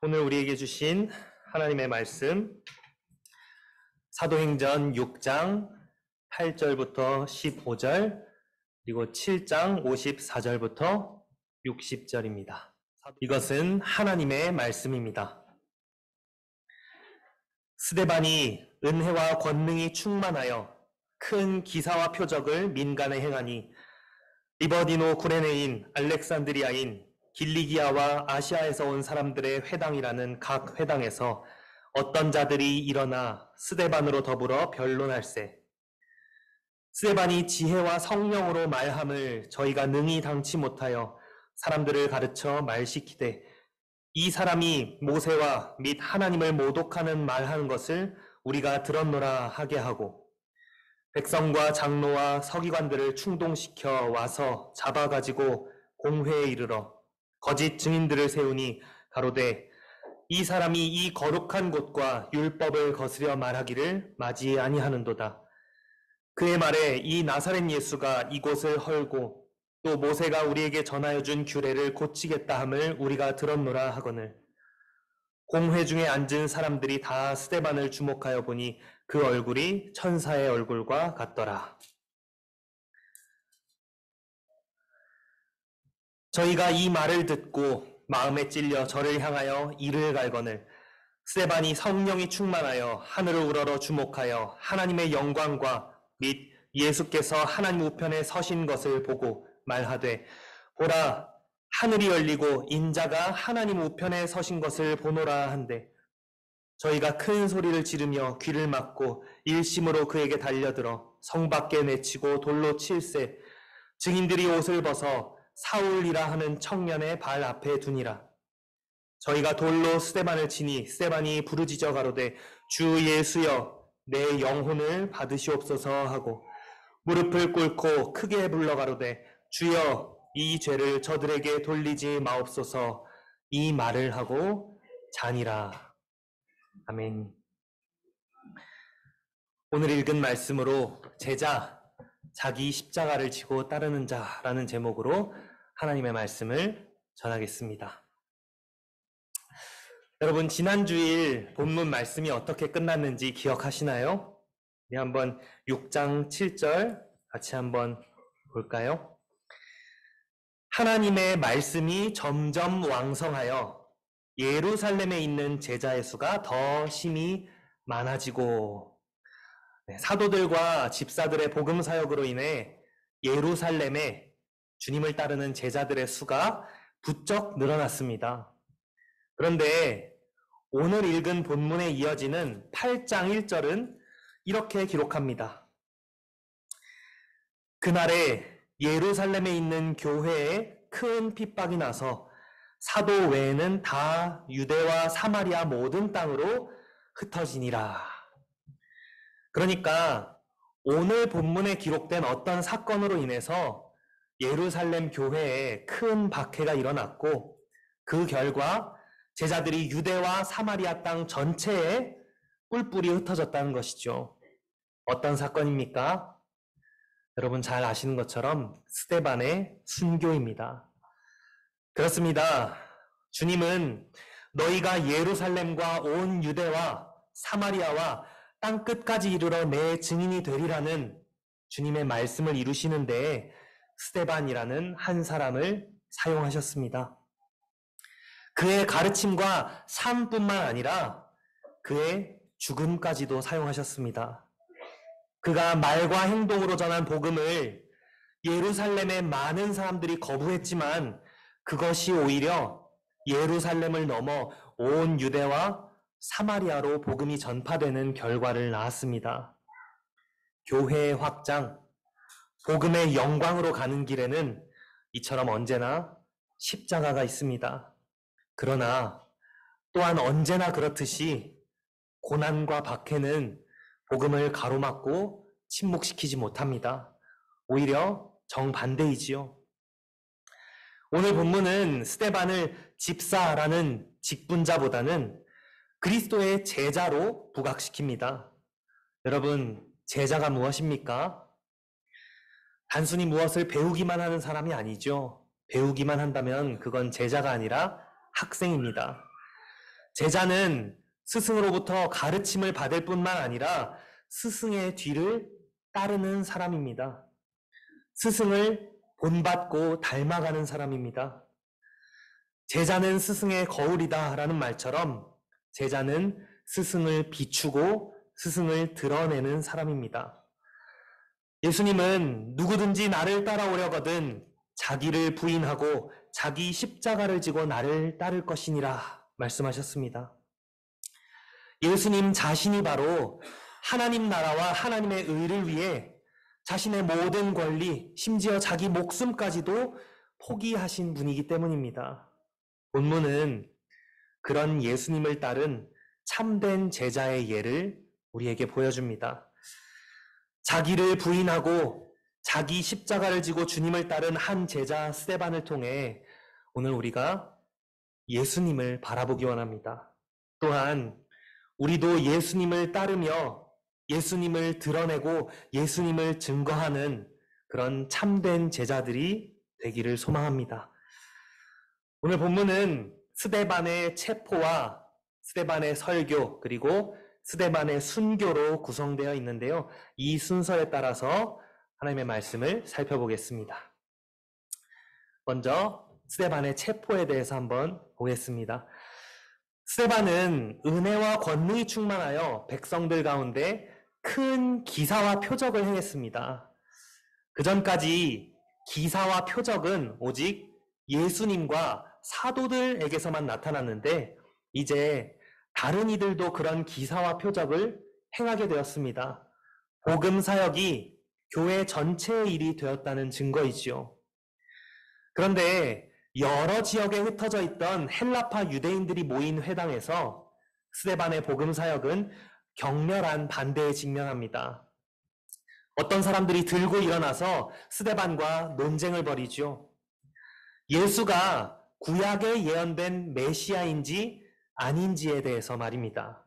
오늘 우리에게 주신 하나님의 말씀, 사도행전 6장 8절부터 15절, 그리고 7장 54절부터 60절입니다. 이것은 하나님의 말씀입니다. 스데반이 은혜와 권능이 충만하여 큰 기사와 표적을 민간에 행하니 리버디노 구레네인, 알렉산드리아인, 길리기아와 아시아에서 온 사람들의 회당이라는 각 회당에서 어떤 자들이 일어나 스데반으로 더불어 변론할세. 스데반이 지혜와 성령으로 말함을 저희가 능히 당치 못하여 사람들을 가르쳐 말시키되 이 사람이 모세와 및 하나님을 모독하는 말하는 것을 우리가 들었노라 하게 하고 백성과 장로와 서기관들을 충동시켜 와서 잡아가지고 공회에 이르러 거짓 증인들을 세우니 가로되 이 사람이 이 거룩한 곳과 율법을 거스려 말하기를 맞이 아니하는도다. 그의 말에 이 나사렛 예수가 이곳을 헐고 또 모세가 우리에게 전하여 준 규례를 고치겠다 함을 우리가 들었노라 하거늘 공회 중에 앉은 사람들이 다 스데반을 주목하여 보니 그 얼굴이 천사의 얼굴과 같더라. 저희가 이 말을 듣고 마음에 찔려 저를 향하여 이를 갈거늘 스데반이 성령이 충만하여 하늘을 우러러 주목하여 하나님의 영광과 및 예수께서 하나님 우편에 서신 것을 보고 말하되 보라 하늘이 열리고 인자가 하나님 우편에 서신 것을 보노라 한데 저희가 큰 소리를 지르며 귀를 막고 일심으로 그에게 달려들어 성 밖에 내치고 돌로 칠세 증인들이 옷을 벗어 사울이라 하는 청년의 발 앞에 두니라. 저희가 돌로 스데반을 치니 스데반이 부르짖어 가로되 주 예수여 내 영혼을 받으시옵소서 하고 무릎을 꿇고 크게 불러 가로되 주여 이 죄를 저들에게 돌리지 마옵소서 이 말을 하고 자니라. 아멘. 오늘 읽은 말씀으로 제자, 자기 십자가를 지고 따르는 자라는 제목으로 하나님의 말씀을 전하겠습니다. 여러분, 지난 주일 본문 말씀이 어떻게 끝났는지 기억하시나요? 우리 한번 6장 7절 같이 한번 볼까요? 하나님의 말씀이 점점 왕성하여 예루살렘에 있는 제자의 수가 더 심히 많아지고 사도들과 집사들의 복음 사역으로 인해 예루살렘에 주님을 따르는 제자들의 수가 부쩍 늘어났습니다. 그런데 오늘 읽은 본문에 이어지는 8장 1절은 이렇게 기록합니다. 그날에 예루살렘에 있는 교회에 큰 핍박이 나서 사도 외에는 다 유대와 사마리아 모든 땅으로 흩어지니라. 그러니까 오늘 본문에 기록된 어떤 사건으로 인해서 예루살렘 교회에 큰 박해가 일어났고 그 결과 제자들이 유대와 사마리아 땅 전체에 뿔뿔이 흩어졌다는 것이죠. 어떤 사건입니까? 여러분 잘 아시는 것처럼 스데반의 순교입니다. 그렇습니다. 주님은 너희가 예루살렘과 온 유대와 사마리아와 땅 끝까지 이르러 내 증인이 되리라는 주님의 말씀을 이루시는데 스데반이라는 한 사람을 사용하셨습니다. 그의 가르침과 삶뿐만 아니라 그의 죽음까지도 사용하셨습니다. 그가 말과 행동으로 전한 복음을 예루살렘의 많은 사람들이 거부했지만 그것이 오히려 예루살렘을 넘어 온 유대와 사마리아로 복음이 전파되는 결과를 낳았습니다. 교회의 확장, 복음의 영광으로 가는 길에는 이처럼 언제나 십자가가 있습니다. 그러나 또한 언제나 그렇듯이 고난과 박해는 복음을 가로막고 침묵시키지 못합니다. 오히려 정반대이지요. 오늘 본문은 스데반을 집사라는 직분자보다는 그리스도의 제자로 부각시킵니다. 여러분, 제자가 무엇입니까? 단순히 무엇을 배우기만 하는 사람이 아니죠. 배우기만 한다면 그건 제자가 아니라 학생입니다. 제자는 스승으로부터 가르침을 받을 뿐만 아니라 스승의 뒤를 따르는 사람입니다. 스승을 본받고 닮아가는 사람입니다. 제자는 스승의 거울이다라는 말처럼 제자는 스승을 비추고 스승을 드러내는 사람입니다. 예수님은 누구든지 나를 따라오려거든 자기를 부인하고 자기 십자가를 지고 나를 따를 것이니라 말씀하셨습니다. 예수님 자신이 바로 하나님 나라와 하나님의 의를 위해 자신의 모든 권리, 심지어 자기 목숨까지도 포기하신 분이기 때문입니다. 본문은 그런 예수님을 따른 참된 제자의 예를 우리에게 보여줍니다. 자기를 부인하고 자기 십자가를 지고 주님을 따른 한 제자 스데반을 통해 오늘 우리가 예수님을 바라보기 원합니다. 또한 우리도 예수님을 따르며 예수님을 드러내고 예수님을 증거하는 그런 참된 제자들이 되기를 소망합니다. 오늘 본문은 스데반의 체포와 스데반의 설교 그리고 스데반의 순교로 구성되어 있는데요. 이 순서에 따라서 하나님의 말씀을 살펴보겠습니다. 먼저 스데반의 체포에 대해서 한번 보겠습니다. 스데반은 은혜와 권능이 충만하여 백성들 가운데 큰 기사와 표적을 행했습니다. 그전까지 기사와 표적은 오직 예수님과 사도들에게서만 나타났는데 이제 다른 이들도 그런 기사와 표적을 행하게 되었습니다. 복음 사역이 교회 전체의 일이 되었다는 증거이지요. 그런데 여러 지역에 흩어져 있던 헬라파 유대인들이 모인 회당에서 스데반의 복음 사역은 격렬한 반대에 직면합니다. 어떤 사람들이 들고 일어나서 스데반과 논쟁을 벌이죠. 예수가 구약에 예언된 메시아인지 아닌지에 대해서 말입니다.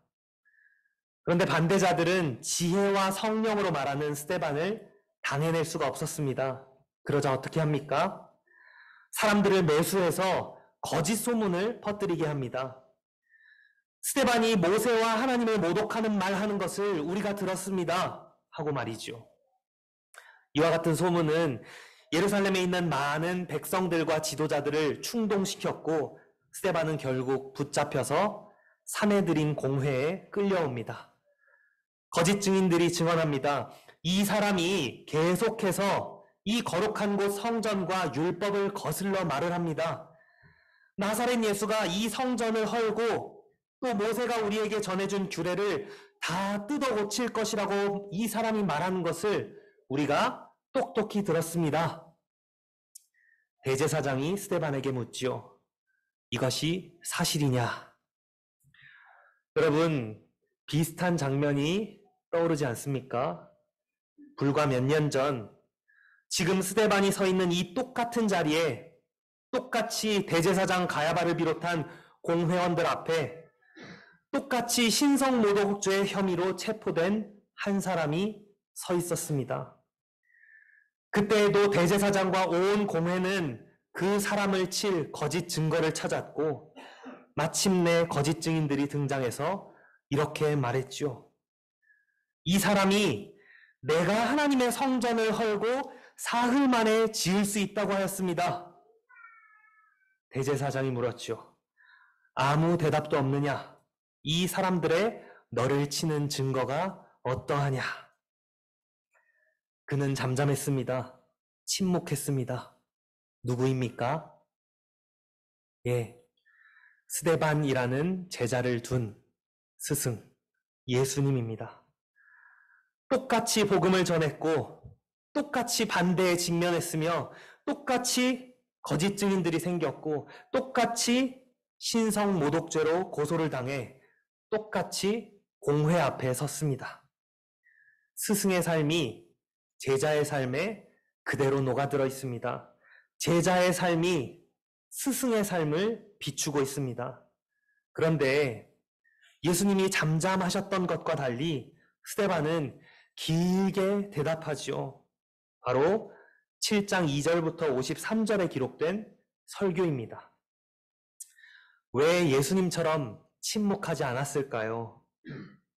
그런데 반대자들은 지혜와 성령으로 말하는 스데반을 당해낼 수가 없었습니다. 그러자 어떻게 합니까? 사람들을 매수해서 거짓 소문을 퍼뜨리게 합니다. 스데반이 모세와 하나님을 모독하는 말하는 것을 우리가 들었습니다 하고 말이죠. 이와 같은 소문은 예루살렘에 있는 많은 백성들과 지도자들을 충동시켰고 스데반은 결국 붙잡혀서 사내들인 공회에 끌려옵니다. 거짓 증인들이 증언합니다. 이 사람이 계속해서 이 거룩한 곳 성전과 율법을 거슬러 말을 합니다. 나사렛 예수가 이 성전을 헐고 또 모세가 우리에게 전해준 규례를 다 뜯어 고칠 것이라고 이 사람이 말하는 것을 우리가 똑똑히 들었습니다. 대제사장이 스데반에게 묻지요. 이것이 사실이냐? 여러분, 비슷한 장면이 떠오르지 않습니까? 불과 몇 년 전 지금 스데반이 서 있는 이 똑같은 자리에 똑같이 대제사장 가야바를 비롯한 공회원들 앞에 똑같이 신성모독죄의 혐의로 체포된 한 사람이 서 있었습니다. 그때에도 대제사장과 온 공회는 그 사람을 칠 거짓 증거를 찾았고 마침내 거짓 증인들이 등장해서 이렇게 말했죠. 이 사람이 내가 하나님의 성전을 헐고 사흘 만에 지을 수 있다고 하였습니다. 대제사장이 물었죠. 아무 대답도 없느냐? 이 사람들의 너를 치는 증거가 어떠하냐? 그는 잠잠했습니다. 침묵했습니다. 누구입니까? 예, 스데반이라는 제자를 둔 스승 예수님입니다. 똑같이 복음을 전했고 똑같이 반대에 직면했으며 똑같이 거짓 증인들이 생겼고 똑같이 신성 모독죄로 고소를 당해 똑같이 공회 앞에 섰습니다. 스승의 삶이 제자의 삶에 그대로 녹아들어 있습니다. 제자의 삶이 스승의 삶을 비추고 있습니다. 그런데 예수님이 잠잠하셨던 것과 달리 스데반은 길게 대답하지요. 바로 7장 2절부터 53절에 기록된 설교입니다. 왜 예수님처럼 침묵하지 않았을까요?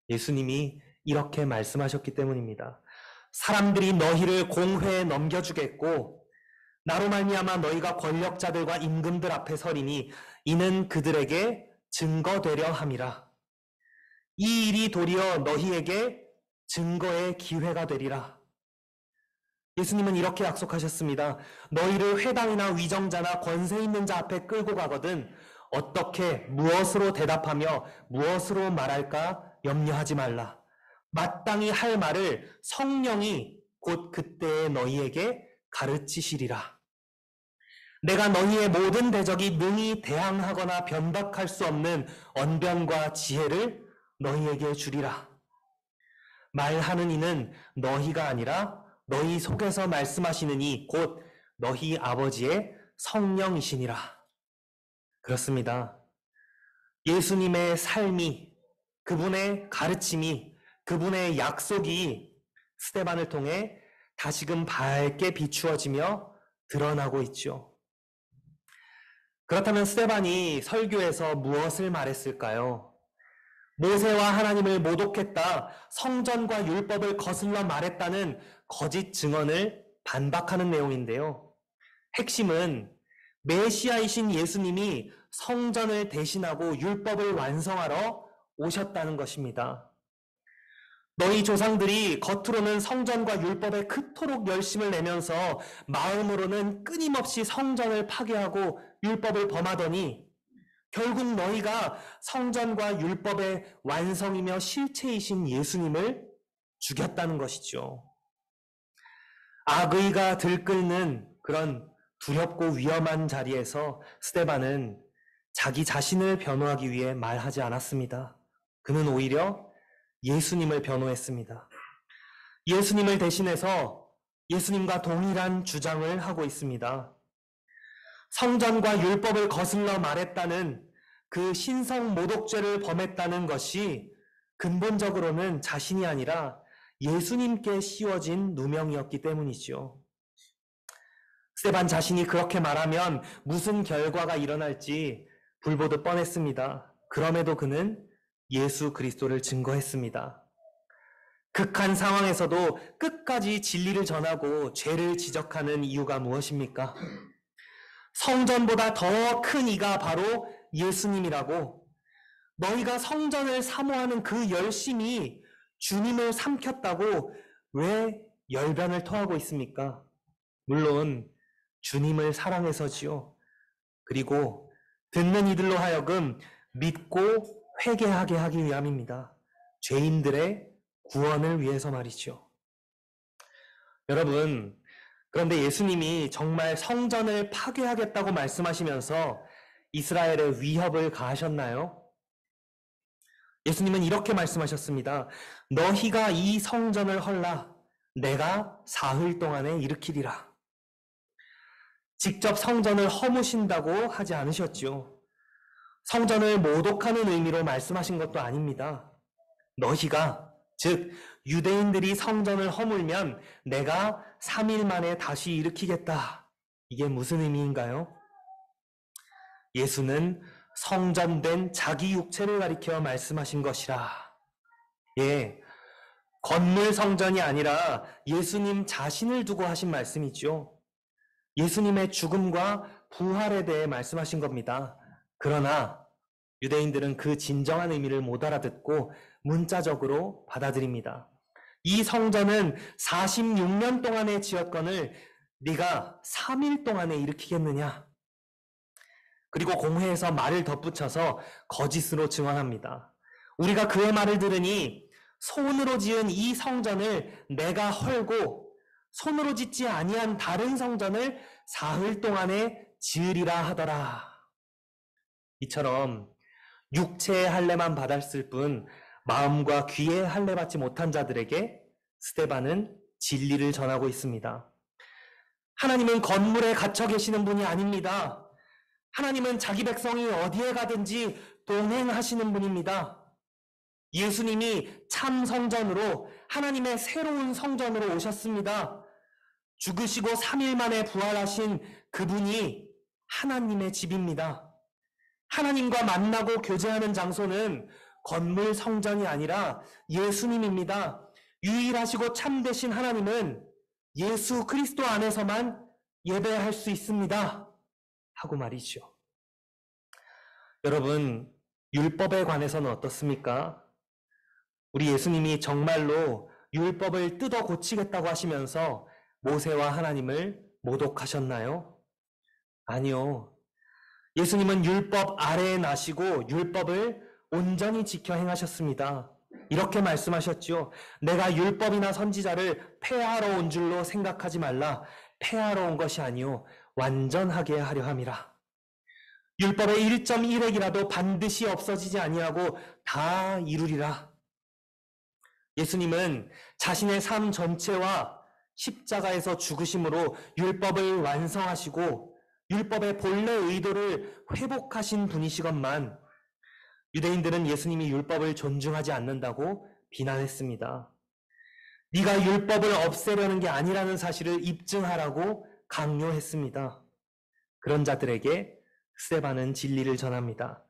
예수님이 이렇게 말씀하셨기 때문입니다. 사람들이 너희를 공회에 넘겨주겠고 나로 말미암아 너희가 권력자들과 임금들 앞에 서리니 이는 그들에게 증거되려 함이라. 이 일이 도리어 너희에게 증거의 기회가 되리라. 예수님은 이렇게 약속하셨습니다. 너희를 회당이나 위정자나 권세 있는 자 앞에 끌고 가거든 어떻게 무엇으로 대답하며 무엇으로 말할까 염려하지 말라. 마땅히 할 말을 성령이 곧 그때에 너희에게 가르치시리라. 내가 너희의 모든 대적이 능히 대항하거나 변박할 수 없는 언변과 지혜를 너희에게 주리라. 말하는 이는 너희가 아니라 너희 속에서 말씀하시는 이 곧 너희 아버지의 성령이시니라. 그렇습니다. 예수님의 삶이, 그분의 가르침이, 그분의 약속이 스데반을 통해 다시금 밝게 비추어지며 드러나고 있죠. 그렇다면 스데반이 설교에서 무엇을 말했을까요? 모세와 하나님을 모독했다, 성전과 율법을 거슬러 말했다는 거짓 증언을 반박하는 내용인데요. 핵심은 메시아이신 예수님이 성전을 대신하고 율법을 완성하러 오셨다는 것입니다. 너희 조상들이 겉으로는 성전과 율법에 그토록 열심을 내면서 마음으로는 끊임없이 성전을 파괴하고 율법을 범하더니 결국 너희가 성전과 율법의 완성이며 실체이신 예수님을 죽였다는 것이죠. 악의가 들끓는 그런 두렵고 위험한 자리에서 스데반은 자기 자신을 변호하기 위해 말하지 않았습니다. 그는 오히려 예수님을 변호했습니다. 예수님을 대신해서 예수님과 동일한 주장을 하고 있습니다. 성전과 율법을 거슬러 말했다는 그 신성 모독죄를 범했다는 것이 근본적으로는 자신이 아니라 예수님께 씌워진 누명이었기 때문이죠. 스데반 자신이 그렇게 말하면 무슨 결과가 일어날지 불보듯 뻔했습니다. 그럼에도 그는 예수 그리스도를 증거했습니다. 극한 상황에서도 끝까지 진리를 전하고 죄를 지적하는 이유가 무엇입니까? 성전보다 더 큰 이가 바로 예수님이라고, 너희가 성전을 사모하는 그 열심이 주님을 삼켰다고 왜 열변을 토하고 있습니까? 물론 주님을 사랑해서지요. 그리고 듣는 이들로 하여금 믿고 회개하게 하기 위함입니다. 죄인들의 구원을 위해서 말이죠. 여러분, 그런데 예수님이 정말 성전을 파괴하겠다고 말씀하시면서 이스라엘에 위협을 가하셨나요? 예수님은 이렇게 말씀하셨습니다. 너희가 이 성전을 헐라 내가 사흘 동안에 일으키리라. 직접 성전을 허무신다고 하지 않으셨죠. 성전을 모독하는 의미로 말씀하신 것도 아닙니다. 너희가, 즉 유대인들이 성전을 허물면 내가 3일 만에 다시 일으키겠다. 이게 무슨 의미인가요? 예수는 성전된 자기 육체를 가리켜 말씀하신 것이라. 예, 건물 성전이 아니라 예수님 자신을 두고 하신 말씀이죠. 예수님의 죽음과 부활에 대해 말씀하신 겁니다. 그러나 유대인들은 그 진정한 의미를 못 알아듣고 문자적으로 받아들입니다. 이 성전은 46년 동안에 지었건을 네가 3일 동안에 일으키겠느냐? 그리고 공회에서 말을 덧붙여서 거짓으로 증언합니다. 우리가 그의 말을 들으니 손으로 지은 이 성전을 내가 헐고 손으로 짓지 아니한 다른 성전을 사흘 동안에 지으리라 하더라. 이처럼 육체의 할례만 받았을 뿐 마음과 귀의 할례 받지 못한 자들에게 스데반은 진리를 전하고 있습니다. 하나님은 건물에 갇혀 계시는 분이 아닙니다. 하나님은 자기 백성이 어디에 가든지 동행하시는 분입니다. 예수님이 참 성전으로, 하나님의 새로운 성전으로 오셨습니다. 죽으시고 3일 만에 부활하신 그분이 하나님의 집입니다. 하나님과 만나고 교제하는 장소는 건물 성전이 아니라 예수님입니다. 유일하시고 참되신 하나님은 예수 그리스도 안에서만 예배할 수 있습니다. 하고 말이죠. 여러분, 율법에 관해서는 어떻습니까? 우리 예수님이 정말로 율법을 뜯어 고치겠다고 하시면서 모세와 하나님을 모독하셨나요? 아니요. 예수님은 율법 아래에 나시고 율법을 온전히 지켜 행하셨습니다. 이렇게 말씀하셨죠. 내가 율법이나 선지자를 폐하러 온 줄로 생각하지 말라. 폐하러 온 것이 아니요 완전하게 하려 함이라. 율법의 1.1획이라도 반드시 없어지지 아니하고 다 이루리라. 예수님은 자신의 삶 전체와 십자가에서 죽으심으로 율법을 완성하시고 율법의 본래 의도를 회복하신 분이시건만 유대인들은 예수님이 율법을 존중하지 않는다고 비난했습니다. 네가 율법을 없애려는 게 아니라는 사실을 입증하라고 강요했습니다. 그런 자들에게 스데반은 진리를 전합니다.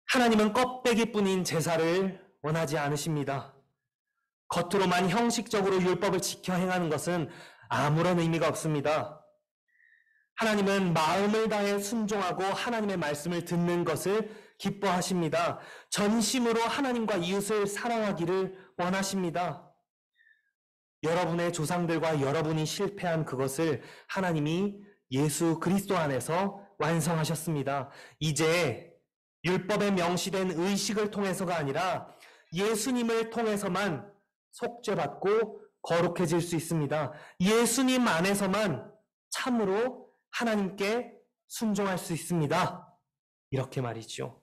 하나님은 껍데기뿐인 제사를 원하지 않으십니다. 겉으로만 형식적으로 율법을 지켜 행하는 것은 아무런 의미가 없습니다. 하나님은 마음을 다해 순종하고 하나님의 말씀을 듣는 것을 기뻐하십니다. 전심으로 하나님과 이웃을 사랑하기를 원하십니다. 여러분의 조상들과 여러분이 실패한 그것을 하나님이 예수 그리스도 안에서 완성하셨습니다. 이제 율법에 명시된 의식을 통해서가 아니라 예수님을 통해서만 속죄받고 거룩해질 수 있습니다. 예수님 안에서만 참으로 하나님께 순종할 수 있습니다. 이렇게 말이죠.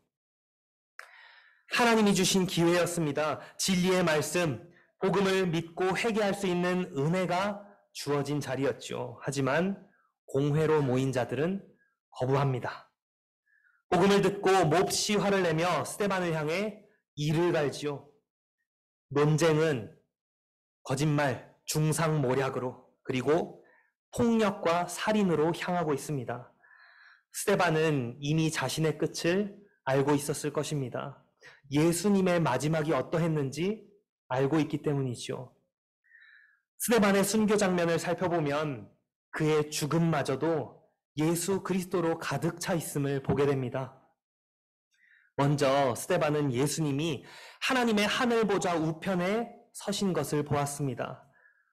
하나님이 주신 기회였습니다. 진리의 말씀, 복음을 믿고 회개할 수 있는 은혜가 주어진 자리였죠. 하지만 공회로 모인 자들은 거부합니다. 복음을 듣고 몹시 화를 내며 스데반을 향해 이를 갈지요. 논쟁은 거짓말, 중상모략으로 그리고 폭력과 살인으로 향하고 있습니다. 스데반은 이미 자신의 끝을 알고 있었을 것입니다. 예수님의 마지막이 어떠했는지 알고 있기 때문이죠. 스데반의 순교 장면을 살펴보면 그의 죽음마저도 예수 그리스도로 가득 차 있음을 보게 됩니다. 먼저 스데반은 예수님이 하나님의 하늘 보좌 우편에 서신 것을 보았습니다.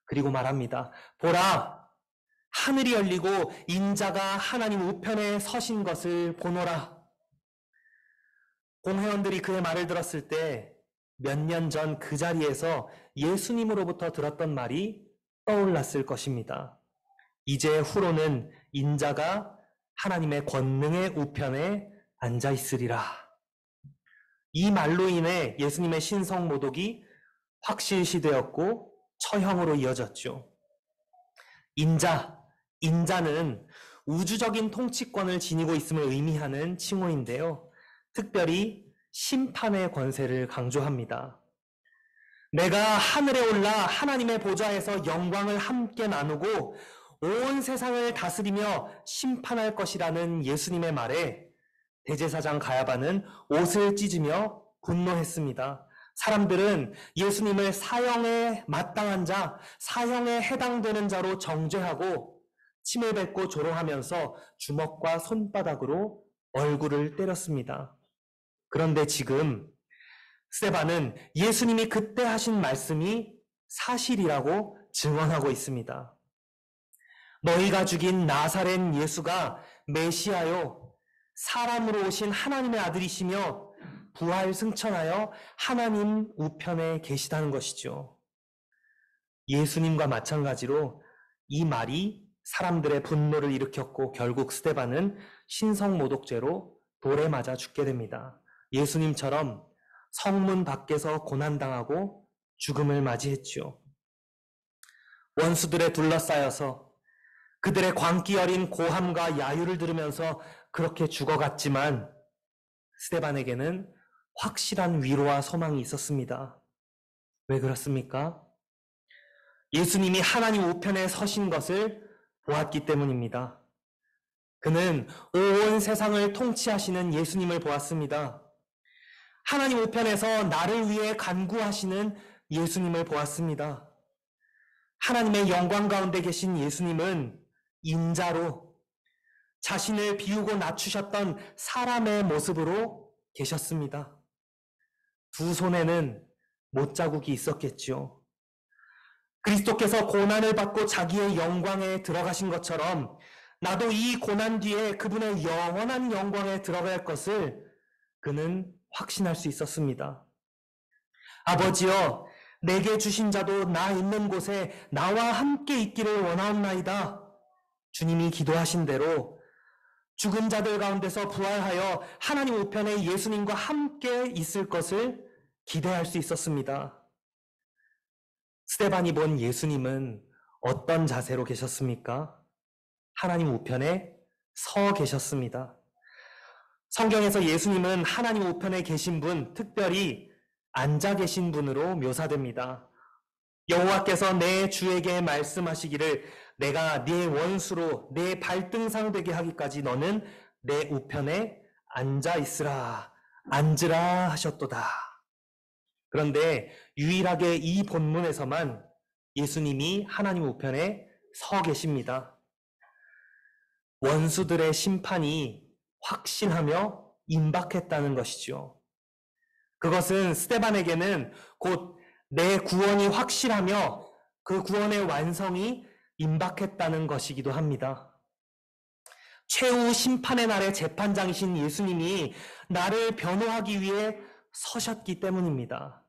그리고 말합니다. 보라, 하늘이 열리고 인자가 하나님 우편에 서신 것을 보노라. 공회원들이 그의 말을 들었을 때 몇 년 전 그 자리에서 예수님으로부터 들었던 말이 떠올랐을 것입니다. 이제 후로는 인자가 하나님의 권능의 우편에 앉아 있으리라. 이 말로 인해 예수님의 신성 모독이 확실시되었고 처형으로 이어졌죠. 인자는 우주적인 통치권을 지니고 있음을 의미하는 칭호인데요. 특별히 심판의 권세를 강조합니다. 내가 하늘에 올라 하나님의 보좌에서 영광을 함께 나누고 온 세상을 다스리며 심판할 것이라는 예수님의 말에 대제사장 가야바는 옷을 찢으며 분노했습니다. 사람들은 예수님을 사형에 마땅한 자, 사형에 해당되는 자로 정죄하고 침을 뱉고 조롱하면서 주먹과 손바닥으로 얼굴을 때렸습니다. 그런데 지금 스데반은 예수님이 그때 하신 말씀이 사실이라고 증언하고 있습니다. 너희가 죽인 나사렛 예수가 메시아요, 사람으로 오신 하나님의 아들이시며 부활 승천하여 하나님 우편에 계시다는 것이죠. 예수님과 마찬가지로 이 말이 사람들의 분노를 일으켰고 결국 스데반은 신성모독죄로 돌에 맞아 죽게 됩니다. 예수님처럼 성문 밖에서 고난당하고 죽음을 맞이했죠. 원수들에 둘러싸여서 그들의 광기 어린 고함과 야유를 들으면서 그렇게 죽어갔지만 스데반에게는 확실한 위로와 소망이 있었습니다. 왜 그렇습니까? 예수님이 하나님 우편에 서신 것을 보았기 때문입니다. 그는 온 세상을 통치하시는 예수님을 보았습니다. 하나님 우편에서 나를 위해 간구하시는 예수님을 보았습니다. 하나님의 영광 가운데 계신 예수님은 인자로 자신을 비우고 낮추셨던 사람의 모습으로 계셨습니다. 두 손에는 못자국이 있었겠지요. 그리스도께서 고난을 받고 자기의 영광에 들어가신 것처럼 나도 이 고난 뒤에 그분의 영원한 영광에 들어갈 것을 그는 확신할 수 있었습니다. 아버지여, 내게 주신 자도 나 있는 곳에 나와 함께 있기를 원하옵나이다. 주님이 기도하신 대로 죽은 자들 가운데서 부활하여 하나님 우편에 예수님과 함께 있을 것을 기대할 수 있었습니다. 스데반이 본 예수님은 어떤 자세로 계셨습니까? 하나님 우편에 서 계셨습니다. 성경에서 예수님은 하나님 우편에 계신 분, 특별히 앉아 계신 분으로 묘사됩니다. 여호와께서 내 주에게 말씀하시기를 내가 네 원수로 내 발등상 되게 하기까지 너는 내 우편에 앉아 있으라, 앉으라 하셨도다. 그런데 유일하게 이 본문에서만 예수님이 하나님 우편에 서 계십니다. 원수들의 심판이 확신하며 임박했다는 것이죠. 그것은 스데반에게는 곧 내 구원이 확실하며 그 구원의 완성이 임박했다는 것이기도 합니다. 최후 심판의 날의 재판장이신 예수님이 나를 변호하기 위해 서셨기 때문입니다.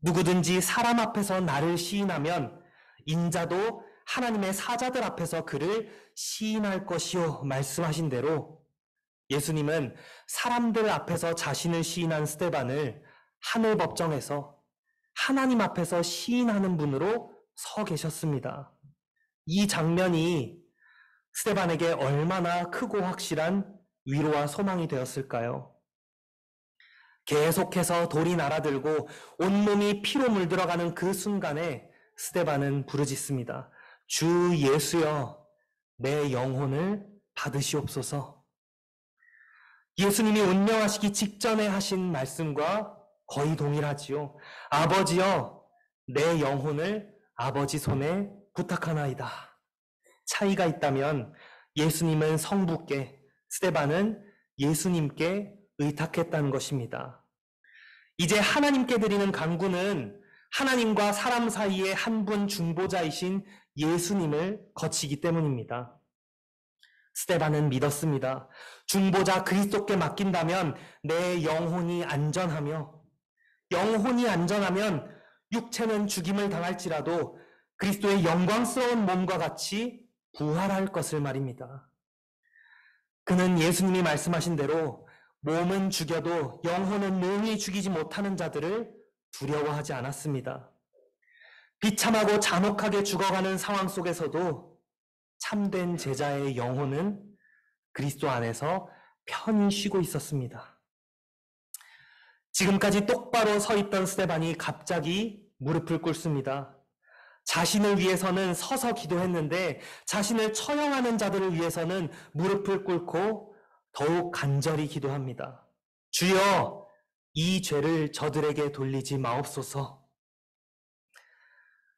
누구든지 사람 앞에서 나를 시인하면 인자도 하나님의 사자들 앞에서 그를 시인할 것이요 말씀하신 대로 예수님은 사람들 앞에서 자신을 시인한 스데반을 하늘 법정에서 하나님 앞에서 시인하는 분으로 서 계셨습니다. 이 장면이 스데반에게 얼마나 크고 확실한 위로와 소망이 되었을까요? 계속해서 돌이 날아들고 온몸이 피로 물들어가는 그 순간에 스데반은 부르짖습니다. 주 예수여, 내 영혼을 받으시옵소서. 예수님이 운명하시기 직전에 하신 말씀과 거의 동일하지요. 아버지여, 내 영혼을 아버지 손에 부탁하나이다. 차이가 있다면 예수님은 성부께, 스데반은 예수님께 의탁했다는 것입니다. 이제 하나님께 드리는 간구는 하나님과 사람 사이의 한 분 중보자이신 예수님을 거치기 때문입니다. 스데반은 믿었습니다. 중보자 그리스도께 맡긴다면 내 영혼이 안전하며 영혼이 안전하면 육체는 죽임을 당할지라도 그리스도의 영광스러운 몸과 같이 부활할 것을 말입니다. 그는 예수님이 말씀하신 대로 몸은 죽여도 영혼은 능히 죽이지 못하는 자들을 두려워하지 않았습니다. 비참하고 잔혹하게 죽어가는 상황 속에서도 참된 제자의 영혼은 그리스도 안에서 편히 쉬고 있었습니다. 지금까지 똑바로 서 있던 스데반이 갑자기 무릎을 꿇습니다. 자신을 위해서는 서서 기도했는데 자신을 처형하는 자들을 위해서는 무릎을 꿇고 더욱 간절히 기도합니다. 주여, 이 죄를 저들에게 돌리지 마옵소서.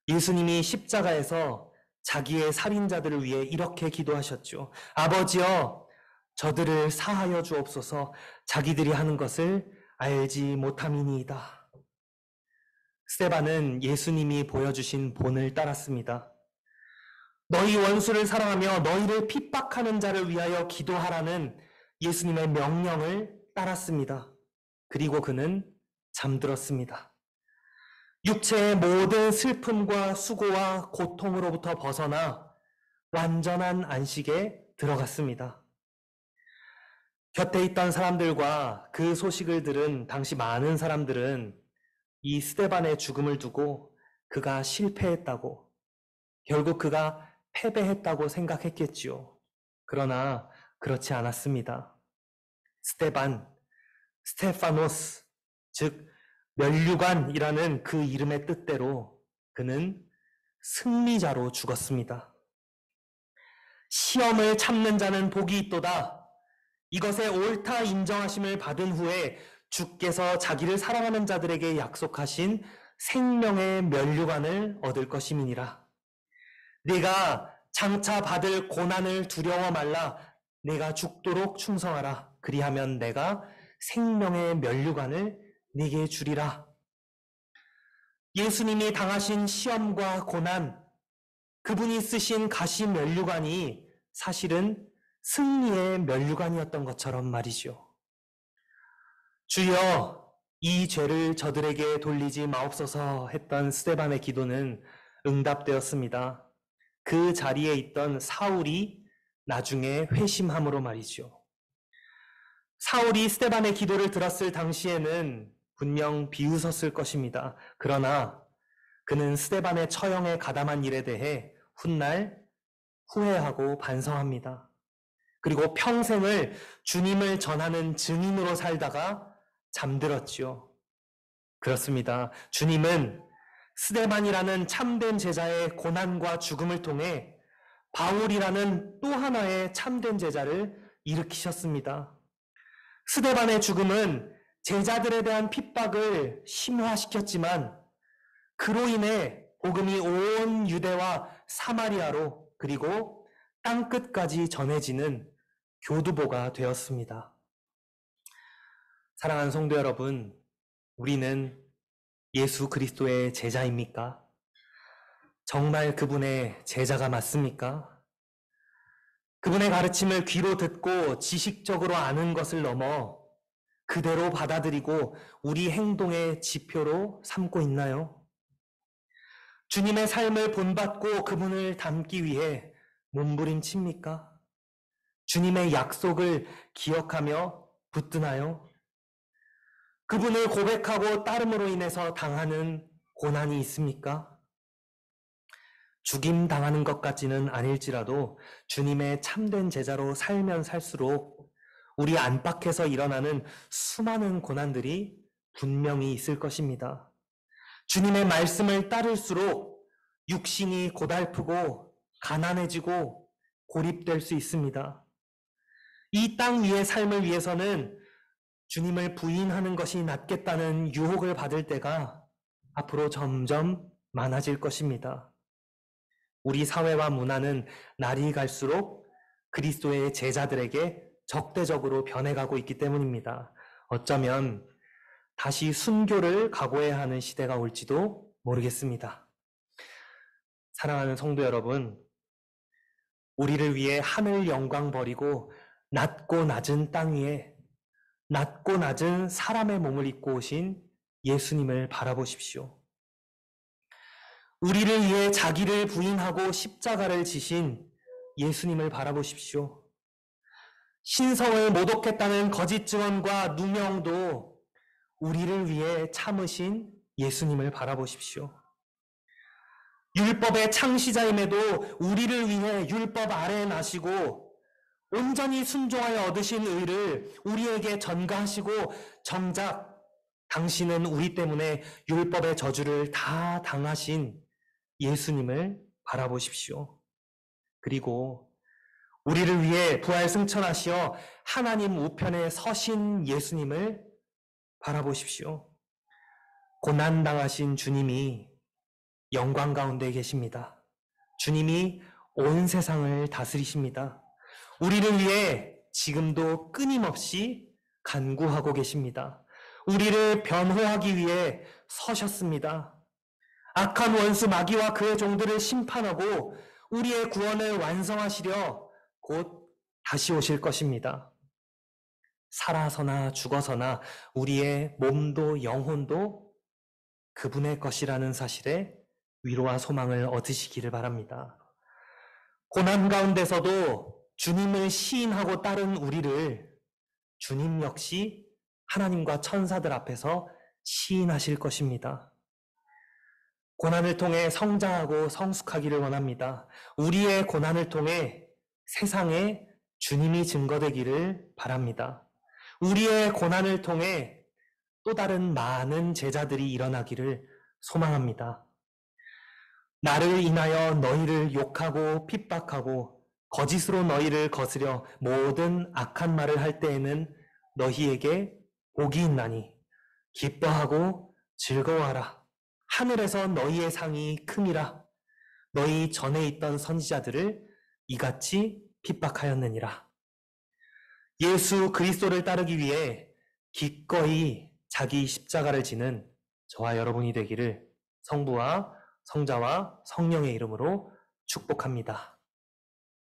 예수님이 십자가에서 자기의 살인자들을 위해 이렇게 기도하셨죠. 아버지여, 저들을 사하여 주옵소서. 자기들이 하는 것을 알지 못함이니이다. 스데반은 예수님이 보여주신 본을 따랐습니다. 너희 원수를 사랑하며 너희를 핍박하는 자를 위하여 기도하라는 예수님의 명령을 따랐습니다. 그리고 그는 잠들었습니다. 육체의 모든 슬픔과 수고와 고통으로부터 벗어나 완전한 안식에 들어갔습니다. 곁에 있던 사람들과 그 소식을 들은 당시 많은 사람들은 이 스데반의 죽음을 두고 그가 실패했다고, 결국 그가 패배했다고 생각했겠지요. 그러나 그렇지 않았습니다. 스데반, 스테파노스, 즉 면류관이라는 그 이름의 뜻대로 그는 승리자로 죽었습니다. 시험을 참는 자는 복이 있도다. 이것에 옳다 인정하심을 받은 후에 주께서 자기를 사랑하는 자들에게 약속하신 생명의 면류관을 얻을 것임이니라. 네가 장차 받을 고난을 두려워 말라. 네가 죽도록 충성하라. 그리하면 내가 생명의 면류관을 네게 주리라. 예수님이 당하신 시험과 고난, 그분이 쓰신 가시 면류관이 사실은 승리의 면류관이었던 것처럼 말이죠. 주여, 이 죄를 저들에게 돌리지 마옵소서 했던 스데반의 기도는 응답되었습니다. 그 자리에 있던 사울이 나중에 회심함으로 말이죠. 사울이 스데반의 기도를 들었을 당시에는 분명 비웃었을 것입니다. 그러나 그는 스데반의 처형에 가담한 일에 대해 훗날 후회하고 반성합니다. 그리고 평생을 주님을 전하는 증인으로 살다가 잠들었지요. 그렇습니다. 주님은 스데반이라는 참된 제자의 고난과 죽음을 통해 바울이라는 또 하나의 참된 제자를 일으키셨습니다. 스데반의 죽음은 제자들에 대한 핍박을 심화시켰지만 그로 인해 복음이 온 유대와 사마리아로 그리고 땅끝까지 전해지는 교두보가 되었습니다. 사랑하는 성도 여러분, 우리는 예수 그리스도의 제자입니까? 정말 그분의 제자가 맞습니까? 그분의 가르침을 귀로 듣고 지식적으로 아는 것을 넘어 그대로 받아들이고 우리 행동의 지표로 삼고 있나요? 주님의 삶을 본받고 그분을 닮기 위해 몸부림칩니까? 주님의 약속을 기억하며 붙드나요? 그분을 고백하고 따름으로 인해서 당하는 고난이 있습니까? 죽임 당하는 것까지는 아닐지라도 주님의 참된 제자로 살면 살수록 우리 안팎에서 일어나는 수많은 고난들이 분명히 있을 것입니다. 주님의 말씀을 따를수록 육신이 고달프고 가난해지고 고립될 수 있습니다. 이 땅 위의 삶을 위해서는 주님을 부인하는 것이 낫겠다는 유혹을 받을 때가 앞으로 점점 많아질 것입니다. 우리 사회와 문화는 날이 갈수록 그리스도의 제자들에게 적대적으로 변해가고 있기 때문입니다. 어쩌면 다시 순교를 각오해야 하는 시대가 올지도 모르겠습니다. 사랑하는 성도 여러분, 우리를 위해 하늘 영광 버리고 낮고 낮은 땅 위에 낮고 낮은 사람의 몸을 입고 오신 예수님을 바라보십시오. 우리를 위해 자기를 부인하고 십자가를 지신 예수님을 바라보십시오. 신성을 모독했다는 거짓 증언과 누명도 우리를 위해 참으신 예수님을 바라보십시오. 율법의 창시자임에도 우리를 위해 율법 아래에 나시고 온전히 순종하여 얻으신 의를 우리에게 전가하시고 정작 당신은 우리 때문에 율법의 저주를 다 당하신 예수님을 바라보십시오. 그리고 우리를 위해 부활 승천하시어 하나님 우편에 서신 예수님을 바라보십시오. 고난당하신 주님이 영광 가운데 계십니다. 주님이 온 세상을 다스리십니다. 우리를 위해 지금도 끊임없이 간구하고 계십니다. 우리를 변호하기 위해 서셨습니다. 악한 원수 마귀와 그의 종들을 심판하고 우리의 구원을 완성하시려 곧 다시 오실 것입니다. 살아서나 죽어서나 우리의 몸도 영혼도 그분의 것이라는 사실에 위로와 소망을 얻으시기를 바랍니다. 고난 가운데서도 주님을 시인하고 따른 우리를 주님 역시 하나님과 천사들 앞에서 시인하실 것입니다. 고난을 통해 성장하고 성숙하기를 원합니다. 우리의 고난을 통해 세상에 주님이 증거되기를 바랍니다. 우리의 고난을 통해 또 다른 많은 제자들이 일어나기를 소망합니다. 나를 인하여 너희를 욕하고 핍박하고 거짓으로 너희를 거스려 모든 악한 말을 할 때에는 너희에게 복이 있나니 기뻐하고 즐거워하라. 하늘에서 너희의 상이 큼이라. 너희 전에 있던 선지자들을 이같이 핍박하였느니라. 예수 그리스도를 따르기 위해 기꺼이 자기 십자가를 지는 저와 여러분이 되기를 성부와 성자와 성령의 이름으로 축복합니다.